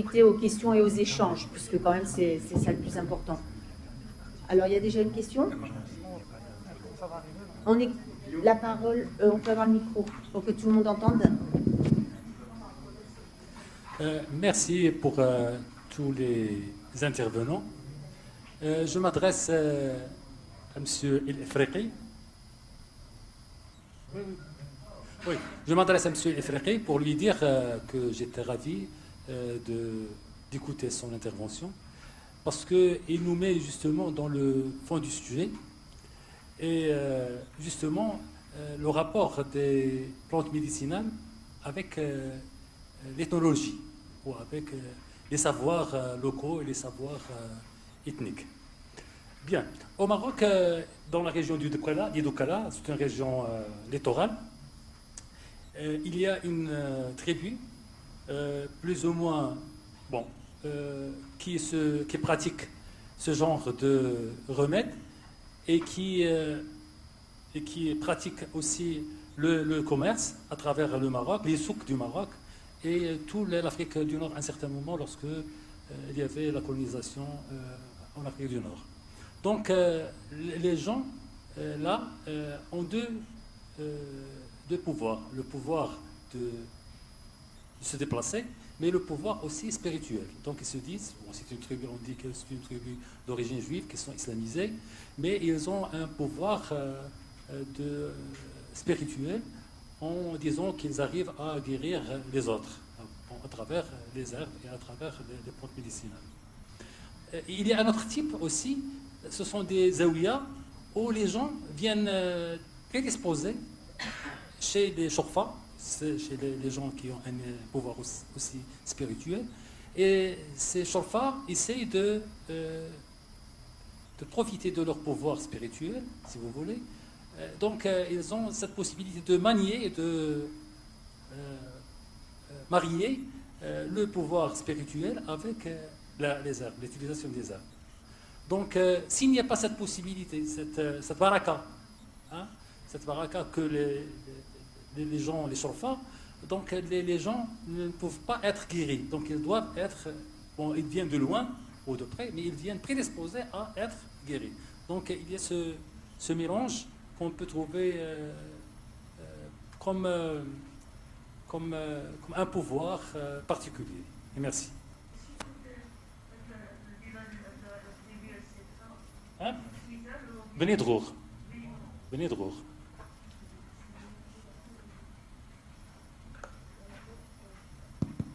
priorité aux questions et aux échanges, puisque quand même c'est ça le plus important. Alors, il y a déjà une question? On est la parole, on peut avoir le micro pour que tout le monde entende. Merci pour tous les intervenants. Je m'adresse à M. El Efraqi. Oui, je m'adresse à M. El Efraqi pour lui dire que j'étais ravi d'écouter son intervention parce qu'il nous met justement dans le fond du sujet et justement le rapport des plantes médicinales avec l'ethnologie ou avec les savoirs locaux et les savoirs ethniques. Bien. Au Maroc, dans la région du Doukala, c'est une région littorale, il y a une tribu plus ou moins qui pratique ce genre de remède et qui pratique aussi le commerce à travers le Maroc, les souks du Maroc et toute l'Afrique du Nord à un certain moment lorsque il y avait la colonisation en Afrique du Nord. Donc les gens là ont deux pouvoirs. Le pouvoir de se déplacer, mais le pouvoir aussi spirituel. Donc ils se disent, bon, c'est une tribu, on dit que c'est une tribu d'origine juive qui sont islamisés, mais ils ont un pouvoir spirituel en disant qu'ils arrivent à guérir les autres à travers les herbes et à travers les plantes médicinales. Il y a un autre type aussi, ce sont des zaouïas où les gens viennent prédisposés chez les chorfas, chez les gens qui ont un pouvoir aussi spirituel. Et ces chorfas essayent de profiter de leur pouvoir spirituel, si vous voulez. Donc ils ont cette possibilité de manier et de marier le pouvoir spirituel avec les herbes, l'utilisation des herbes. Donc s'il n'y a pas cette possibilité, cette baraka, hein, cette baraka que les gens, les chorfas, donc les gens ne peuvent pas être guéris. Donc ils doivent être, bon, ils viennent de loin ou de près, mais ils viennent prédisposés à être guéris. Donc il y a ce mélange qu'on peut trouver comme un pouvoir particulier. Et merci. Hein? Beni Drour. Beni Drour.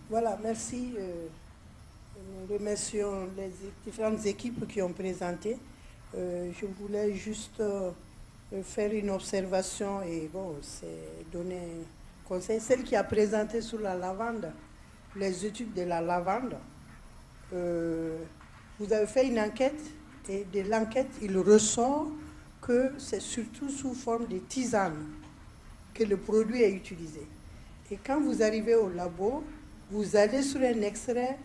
Voilà, merci. Nous remercions les différentes équipes qui ont présenté. Je voulais juste faire une observation et bon, c'est donner un conseil. Celle qui a présenté sur la lavande, les études de la lavande, vous avez fait une enquête et de l'enquête, il ressort que c'est surtout sous forme de tisane que le produit est utilisé. Et quand vous arrivez au labo, vous allez sur un extrait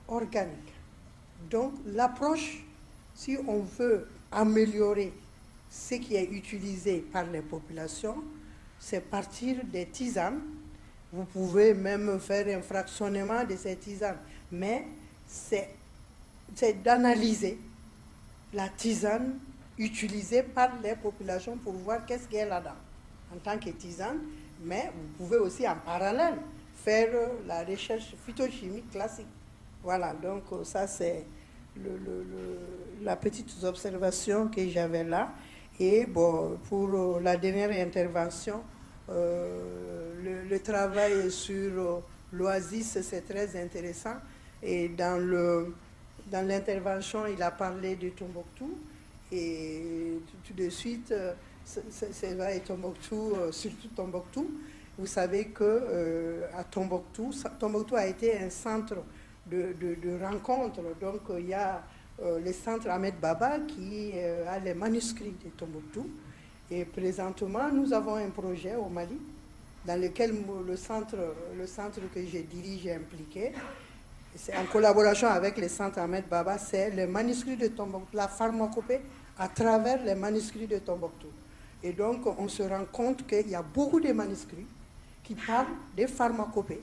organique. Donc l'approche, si on veut améliorer ce qui est utilisé par les populations, c'est partir des tisanes. Vous pouvez même faire un fractionnement de ces tisanes, mais c'est d'analyser la tisane utilisée par les populations pour voir qu'est-ce qu'il y a là-dedans en tant que tisane, mais vous pouvez aussi en parallèle faire la recherche phytochimique classique. Voilà, donc ça c'est la petite observation que j'avais là. Et bon, pour la dernière intervention, le travail sur l'oasis, c'est très intéressant. Et dans l'intervention, il a parlé de Tombouctou. Et tout de suite, c'est vrai, Tombouctou, surtout Tombouctou. Vous savez qu'à Tombouctou a été un centre de rencontres. Donc, il y a le centre Ahmed Baba qui a les manuscrits de Tombouctou. Et présentement, nous avons un projet au Mali dans lequel le centre que je dirige est impliqué. C'est en collaboration avec le centre Ahmed Baba, c'est les manuscrits de Tombouctou, la pharmacopée à travers les manuscrits de Tombouctou. Et donc, on se rend compte qu'il y a beaucoup de manuscrits qui parlent des pharmacopées.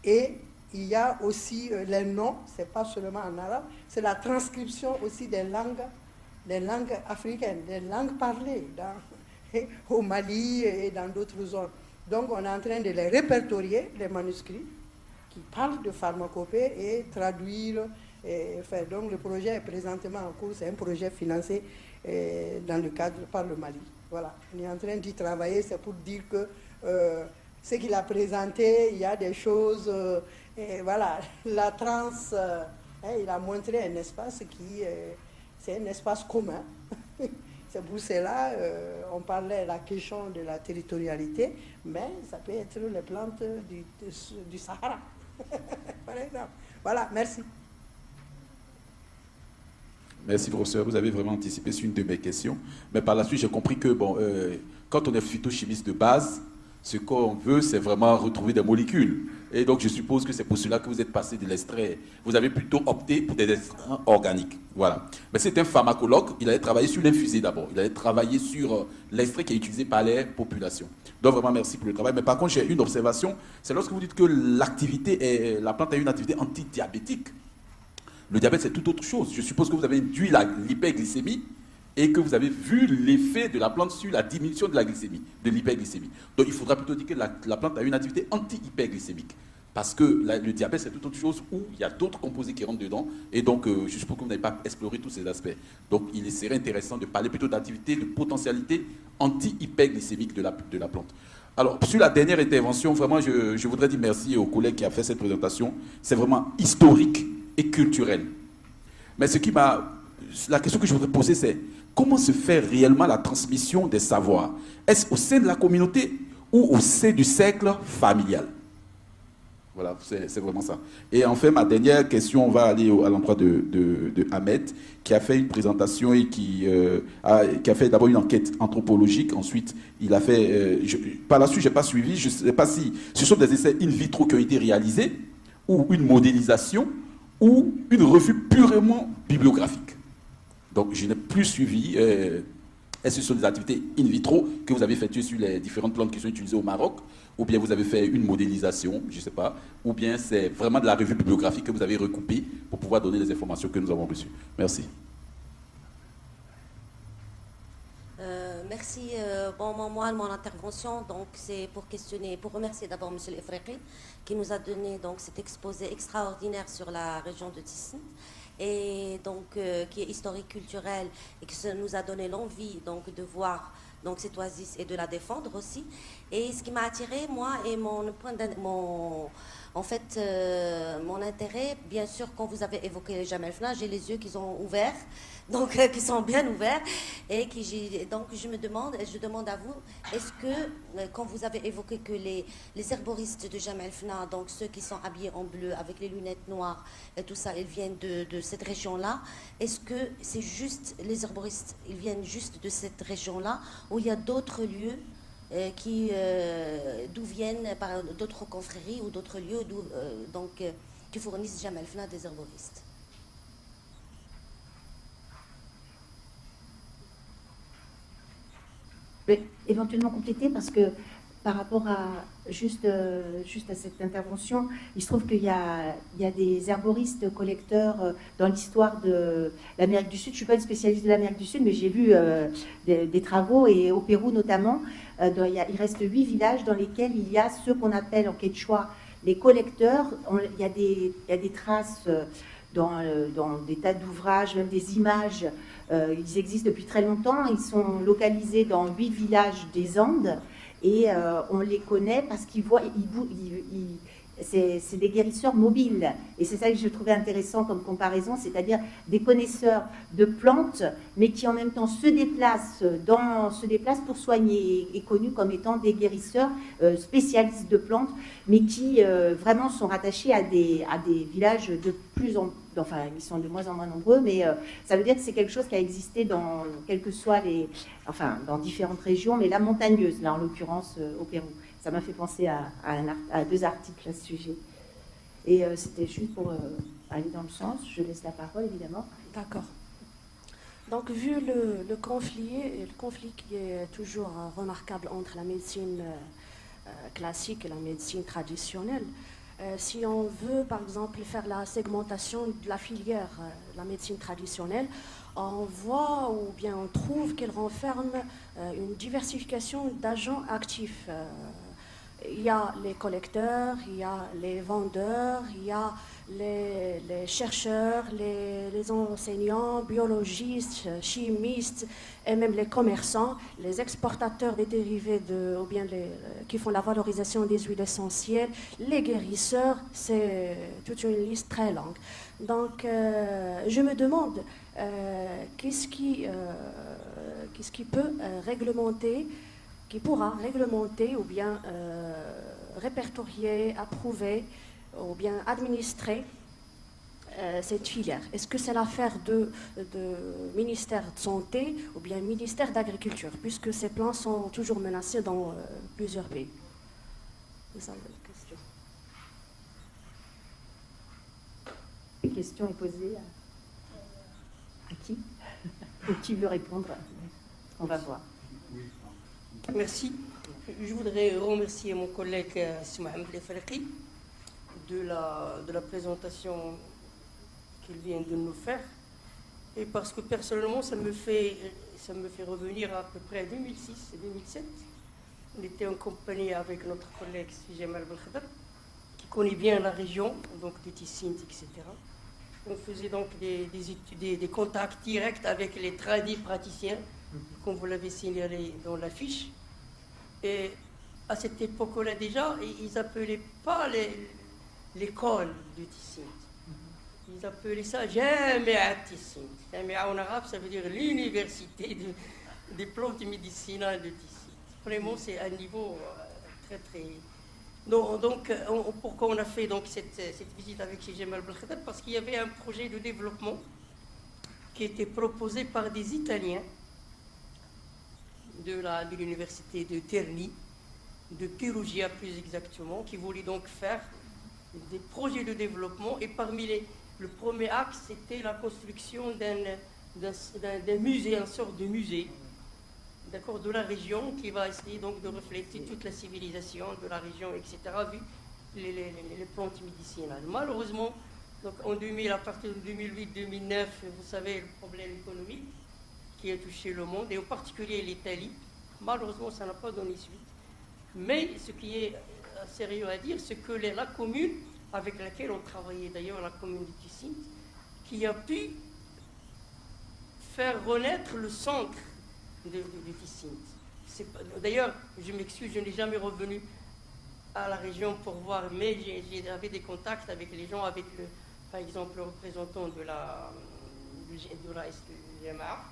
Et il y a aussi les noms, c'est pas seulement en arabe, c'est la transcription aussi des langues africaines, des langues parlées au Mali et dans d'autres zones. Donc on est en train de les répertorier, les manuscrits, qui parlent de pharmacopée et traduire. Donc le projet est présentement en cours, c'est un projet financé dans le cadre par le Mali. Voilà, on est en train d'y travailler, c'est pour dire que ce qu'il a présenté, il y a des choses, et voilà, la trans, il a montré un espace c'est un espace commun. C'est pour cela, on parlait de la question de la territorialité, mais ça peut être les plantes du Sahara, par exemple. Voilà, merci. Merci, professeur. Vous avez vraiment anticipé sur une de mes questions. Mais par la suite, j'ai compris que quand on est phytochimiste de base, ce qu'on veut, c'est vraiment retrouver des molécules. Et donc, je suppose que c'est pour cela que vous êtes passé de l'extrait. Vous avez plutôt opté pour des extraits organiques. Voilà. Mais c'est un pharmacologue. Il allait travailler sur l'infusé d'abord. Il allait travailler sur l'extrait qui est utilisé par les populations. Donc, vraiment, merci pour le travail. Mais par contre, j'ai une observation. C'est lorsque vous dites que la plante a une activité antidiabétique. Le diabète, c'est tout autre chose. Je suppose que vous avez induit l'hyperglycémie et que vous avez vu l'effet de la plante sur la diminution de la glycémie, de l'hyperglycémie. Donc, il faudra plutôt dire que la plante a une activité anti-hyperglycémique. Parce que le diabète, c'est tout autre chose où il y a d'autres composés qui rentrent dedans. Et donc, je suppose que vous n'avez pas exploré tous ces aspects. Donc, il serait intéressant de parler plutôt d'activité, de potentialité anti-hyperglycémique de la plante. Alors, sur la dernière intervention, vraiment, je voudrais dire merci au collègue qui a fait cette présentation. C'est vraiment historique et culturel. Mais la question que je voudrais poser, c'est comment se fait réellement la transmission des savoirs? Est-ce au sein de la communauté ou au sein du cercle familial? Voilà, c'est vraiment ça. Et enfin, ma dernière question, on va aller à l'endroit de Ahmed, qui a fait une présentation et qui a fait d'abord une enquête anthropologique. Ensuite, il a fait... par la suite, je n'ai pas suivi. Je ne sais pas si ce sont des essais in vitro qui ont été réalisés ou une modélisation ou une revue purement bibliographique. Donc, je n'ai plus suivi. Est-ce que ce sont des activités in vitro que vous avez faites sur les différentes plantes qui sont utilisées au Maroc, ou bien vous avez fait une modélisation, je ne sais pas, ou bien c'est vraiment de la revue bibliographique que vous avez recoupée pour pouvoir donner les informations que nous avons reçues. Merci. Merci. Moi, mon intervention, donc, c'est pour questionner, pour remercier d'abord M. Ifriqi qui nous a donné donc, cet exposé extraordinaire sur la région de Tisne et donc qui est historique, culturel et qui nous a donné l'envie donc de voir donc cette oasis et de la défendre aussi. Et ce qui m'a attiré, moi, et mon intérêt, bien sûr, quand vous avez évoqué Jam El Fna, j'ai les yeux qui sont ouverts, donc qui sont bien ouverts, et donc je demande à vous, est-ce que quand vous avez évoqué que les herboristes de Jam El Fna, donc ceux qui sont habillés en bleu avec les lunettes noires et tout ça, ils viennent de cette région-là, est-ce que c'est juste les herboristes, ils viennent juste de cette région-là, ou il y a d'autres lieux d'où viennent par d'autres confréries ou d'autres lieux qui fournissent Jam El Fna des herboristes? Je vais éventuellement compléter parce que par rapport à juste à cette intervention, il se trouve qu'il y a des herboristes collecteurs dans l'histoire de l'Amérique du Sud. Je ne suis pas une spécialiste de l'Amérique du Sud, mais j'ai vu des travaux, et au Pérou notamment, il reste 8 villages dans lesquels il y a ceux qu'on appelle en quechua les collecteurs. Il y a des traces dans des tas d'ouvrages, même des images. Ils existent depuis très longtemps. Ils sont localisés dans 8 villages des Andes. Et on les connaît parce qu'ils voient, c'est des guérisseurs mobiles. Et c'est ça que je trouvais intéressant comme comparaison, c'est-à-dire des connaisseurs de plantes, mais qui en même temps se déplacent pour soigner, et connus comme étant des guérisseurs spécialistes de plantes, mais qui vraiment sont rattachés à des villages de plus en plus. Enfin, ils sont de moins en moins nombreux, mais ça veut dire que c'est quelque chose qui a existé dans, quelles que soient dans différentes régions, mais la montagneuse, là en l'occurrence au Pérou. Ça m'a fait penser à 2 articles à ce sujet. Et c'était juste pour aller dans le sens. Je laisse la parole, évidemment. D'accord. Donc, vu le conflit qui est toujours remarquable entre la médecine classique et la médecine traditionnelle, Si on veut, par exemple, faire la segmentation de la filière, la médecine traditionnelle, on voit ou bien on trouve qu'elle renferme une diversification d'agents actifs. Il y a les collecteurs, il y a les vendeurs, il y a les chercheurs, les enseignants, biologistes, chimistes et même les commerçants, les exportateurs des dérivés ou bien qui font la valorisation des huiles essentielles, les guérisseurs, c'est toute une liste très longue. Donc je me demande qu'est-ce qui peut réglementer, qui pourra réglementer ou bien répertorier, approuver ou bien administrer cette filière. Est-ce que c'est l'affaire de ministère de Santé ou bien ministère d'Agriculture, puisque ces plans sont toujours menacés dans plusieurs pays? C'est ça la question. La question est posée à qui? Ou qui veut répondre? On va voir. Merci. Je voudrais remercier mon collègue Mohamed Efraqi de la présentation qu'il vient de nous faire. Et parce que personnellement, ça me fait revenir à peu près à 2006 et 2007. On était en compagnie avec notre collègue Jamal Belkhadar, qui connaît bien la région, donc de Tissint, etc. On faisait donc des contacts directs avec les tradis praticiens, comme vous l'avez signalé dans l'affiche. Et à cette époque-là déjà, ils n'appelaient pas l'école de Tissint. Ils appelaient ça Jami'at Tissint. Jami'a en arabe, ça veut dire l'université des plantes médicinales de Tissint. Vraiment, c'est un niveau très très... Donc, pourquoi on a fait donc cette visite avec Jamal Belkhadar? Parce qu'il y avait un projet de développement qui était proposé par des Italiens de l'université de Terni, de Perugia plus exactement, qui voulaient donc faire des projets de développement. Et parmi le premier axe, c'était la construction d'un musée, une sorte de musée, d'accord, de la région, qui va essayer donc de refléter toute la civilisation de la région, etc., vu les plantes médicinales. Malheureusement, donc en 2000, à partir de 2008-2009, vous savez, le problème économique qui a touché le monde, et en particulier l'Italie, malheureusement, ça n'a pas donné suite. Mais ce qui est sérieux à dire, c'est que la commune avec laquelle on travaillait, d'ailleurs la commune de Tissint, qui a pu faire renaître le centre de Tissint. D'ailleurs, je m'excuse, je n'ai jamais revenu à la région pour voir, mais j'avais des contacts avec les gens, avec par exemple le représentant de la SGMA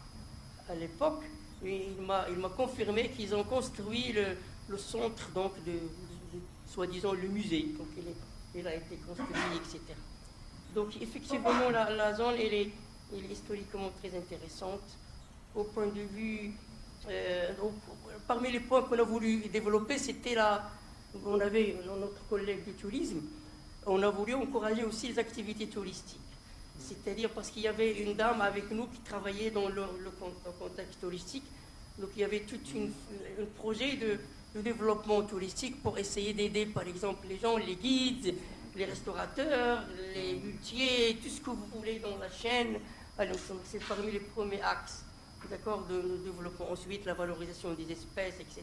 à l'époque. Il m'a confirmé qu'ils ont construit le centre donc de soi-disant le musée. Donc il a été construit, etc. Donc effectivement, la zone elle est historiquement très intéressante au point de vue. Parmi les points qu'on a voulu développer, c'était on avait notre collègue du tourisme, on a voulu encourager aussi les activités touristiques. C'est-à-dire parce qu'il y avait une dame avec nous qui travaillait dans le contexte touristique. Donc il y avait tout un projet de développement touristique pour essayer d'aider par exemple les gens, les guides, les restaurateurs, les muletiers, tout ce que vous voulez dans la chaîne. Alors c'est parmi les premiers axes, d'accord, de développement. Ensuite la valorisation des espèces, etc.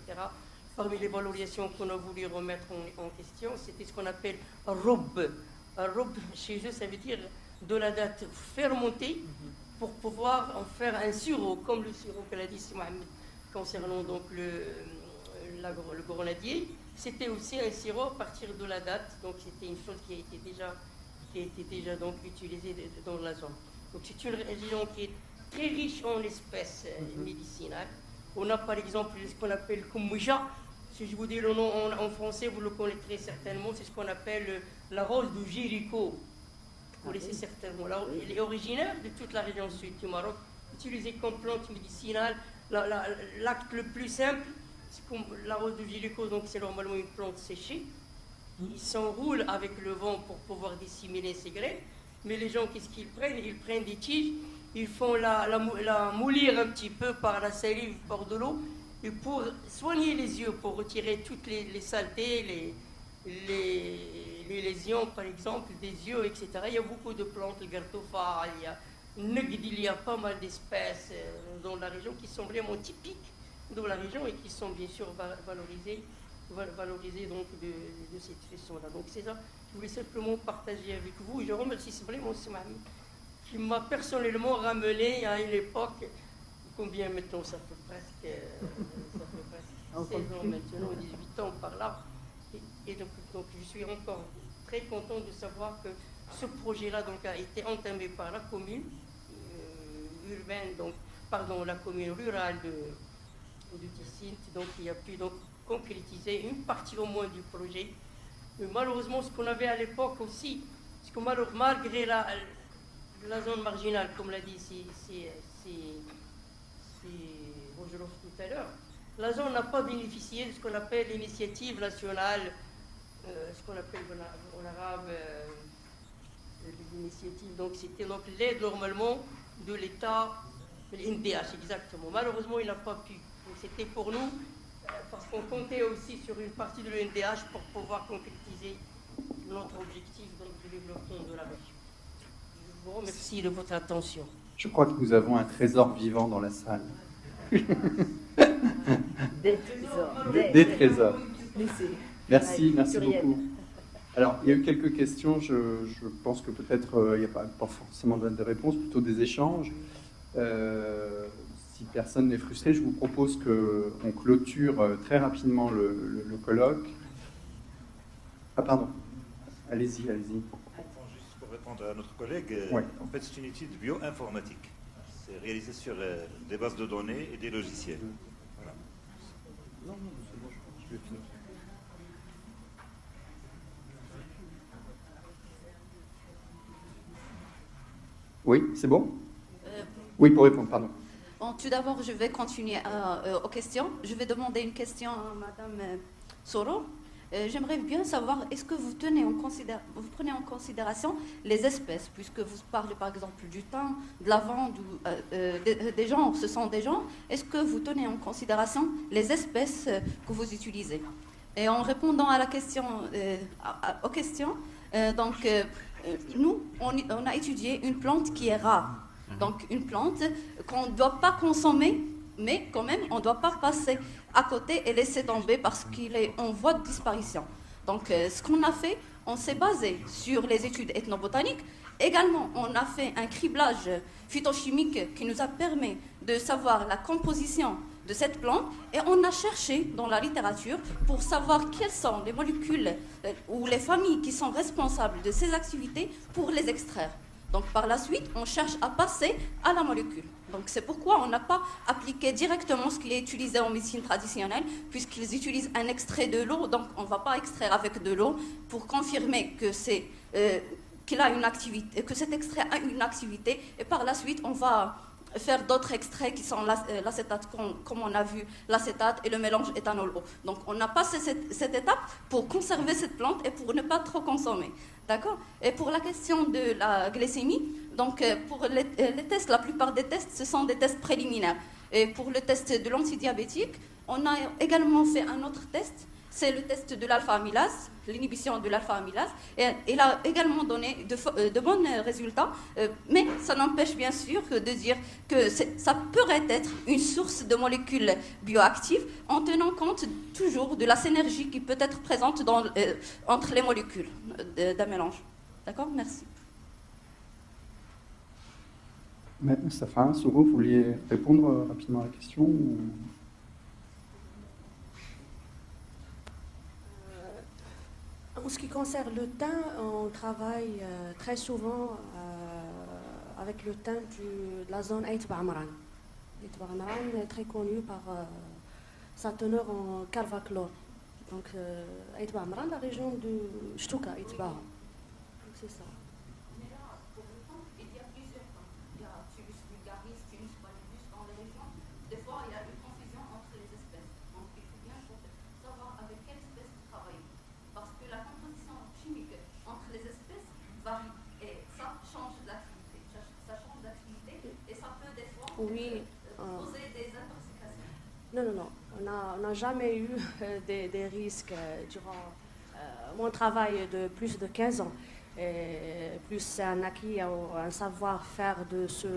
Parmi les valorisations qu'on a voulu remettre en question, c'était ce qu'on appelle un robe. Un robe chez eux, ça veut dire de la date fermentée pour pouvoir en faire un sirop, comme le sirop qu'elle a dit Mohamed concernant donc le grenadier. C'était aussi un sirop à partir de la date, donc c'était une chose qui a été déjà donc utilisée dans la zone. Donc c'est une région qui est très riche en espèces médicinales. On a par exemple ce qu'on appelle Koumouja. Si je vous dis le nom en français, vous le connaîtrez certainement. C'est ce qu'on appelle la rose de Jéricho. Vous connaissez certainement. Elle est originaire de toute la région sud du Maroc, utilisée comme plante médicinale. L'acte le plus simple, c'est comme la rose de Jéricho, donc c'est normalement une plante séchée. Ils s'enroulent avec le vent pour pouvoir disséminer ses graines. Mais les gens, qu'est-ce qu'ils prennent? Ils prennent des tiges, ils font la moulir un petit peu par la salive, par de l'eau, et pour soigner les yeux, pour retirer toutes les saletés, les les lésions, par exemple, des yeux, etc. Il y a beaucoup de plantes, le gartofa, il y a il y a pas mal d'espèces dans la région qui sont vraiment typiques de la région et qui sont bien sûr valorisées donc de cette façon-là. Donc c'est ça, je voulais simplement partager avec vous. Je remercie vraiment Smaïl qui m'a personnellement ramené à une époque, combien maintenant ça fait presque 16 ans maintenant, 18 ans par là. Et donc je suis encore très content de savoir que ce projet-là donc, a été entamé par la commune urbaine, donc, pardon, la commune rurale de Ticinte, donc il a pu donc concrétiser une partie au moins du projet. Mais malheureusement, ce qu'on avait à l'époque aussi, c'est que malgré la zone marginale, comme l'a dit Rogeloff tout à l'heure, la zone n'a pas bénéficié de ce qu'on appelle l'initiative nationale, ce qu'on appelle en arabe l'initiative. Donc c'était donc l'aide normalement de l'État, l'NDH exactement. Malheureusement, il n'a pas pu. Donc c'était pour nous, parce qu'on comptait aussi sur une partie de l'NDH pour pouvoir concrétiser notre objectif donc, de développement de la région. Je vous remercie de votre attention. Je crois que nous avons un trésor vivant dans la salle. Des trésors. Des trésors. Laissez. Merci, merci Curiel. beaucoup. Alors, il y a eu quelques questions. Je pense que peut-être il n'y a pas forcément de réponse, plutôt des échanges. Si personne n'est frustré, je vous propose qu'on clôture très rapidement le colloque. Ah, pardon. Allez-y. Juste pour répondre à notre collègue, Ouais. en fait, c'est une étude bio-informatique. C'est réalisé sur des bases de données et des logiciels. Voilà. Non, c'est bon, je vais finir. Oui, c'est bon? Oui, pour répondre, pardon. Bon, tout d'abord, je vais continuer aux questions. Je vais demander une question à Madame Soro. J'aimerais bien savoir, est-ce que vous prenez en considération les espèces, puisque vous parlez par exemple du thym, de lavande, des genres, ce sont des genres. Est-ce que vous tenez en considération les espèces que vous utilisez? Et en répondant à la question, aux questions, nous, on a étudié une plante qui est rare. Donc une plante qu'on ne doit pas consommer, mais quand même on ne doit pas passer à côté et laisser tomber parce qu'il est en voie de disparition. Donc ce qu'on a fait, on s'est basé sur les études ethnobotaniques. Également, on a fait un criblage phytochimique qui nous a permis de savoir la composition de cette plante et on a cherché dans la littérature pour savoir quelles sont les molécules ou les familles qui sont responsables de ces activités pour les extraire. Donc par la suite, on cherche à passer à la molécule. Donc c'est pourquoi on n'a pas appliqué directement ce qui est utilisé en médecine traditionnelle, puisqu'ils utilisent un extrait de l'eau, donc on ne va pas extraire avec de l'eau pour confirmer que qu'il a une activité, que cet extrait a une activité, et par la suite on va faire d'autres extraits qui sont l'acétate, comme on a vu, l'acétate et le mélange éthanol-eau. Donc on a passé cette étape pour conserver cette plante et pour ne pas trop consommer. D'accord? Et pour la question de la glycémie, donc pour les tests, la plupart des tests, ce sont des tests préliminaires. Et pour le test de l'antidiabétique, on a également fait un autre test, c'est le test de l'alpha-amylase, l'inhibition de l'alpha-amylase. Et il a également donné de bons résultats, mais ça n'empêche bien sûr de dire que ça pourrait être une source de molécules bioactives en tenant compte toujours de la synergie qui peut être présente entre les molécules d'un mélange. D'accord? Merci. Safin, Soro, vous vouliez répondre rapidement à la question ou... En ce qui concerne le thym, on travaille très souvent avec le thym de la zone Aït Ba'amran. Aït Ba'amran est très connu par sa teneur en carvachlore. Donc Aït Ba'amran, la région de Shtouka, Aït Ba'a. Donc c'est ça. Mais là, pour le thym, il y a plusieurs thym. Il y a Tulis vulgaris, Tulis pallidus dans les régions. Des fois, il y a une confusion entre les espèces. Donc il faut bien savoir avec quelle espèce vous travaillez. Parce que la composition chimique entre les espèces varie et ça change d'activité. Ça change d'activité et ça peut des fois poser des intoxications. Non. On n'a jamais eu des risques durant mon travail de plus de 15 ans, et plus c'est un acquis, un savoir-faire de ce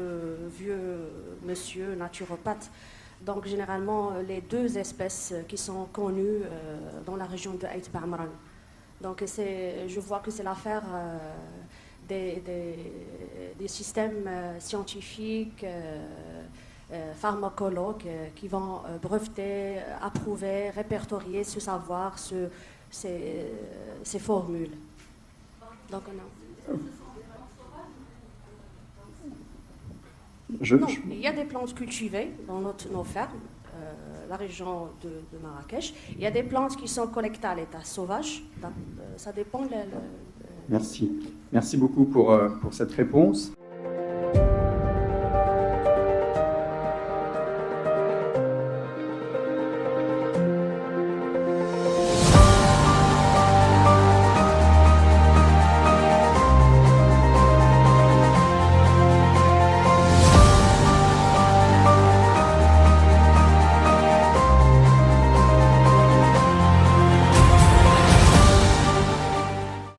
vieux monsieur naturopathe. Donc généralement, les 2 espèces qui sont connues dans la région de Aït Ba'amran. Donc je vois que c'est l'affaire des systèmes scientifiques, pharmacologues qui vont breveter, approuver, répertorier ce savoir, ces formules. Donc non, il y a des plantes cultivées dans nos fermes, la région de Marrakech. Il y a des plantes qui sont collectées à l'état sauvage. Ça dépend. Merci. Merci beaucoup pour cette réponse.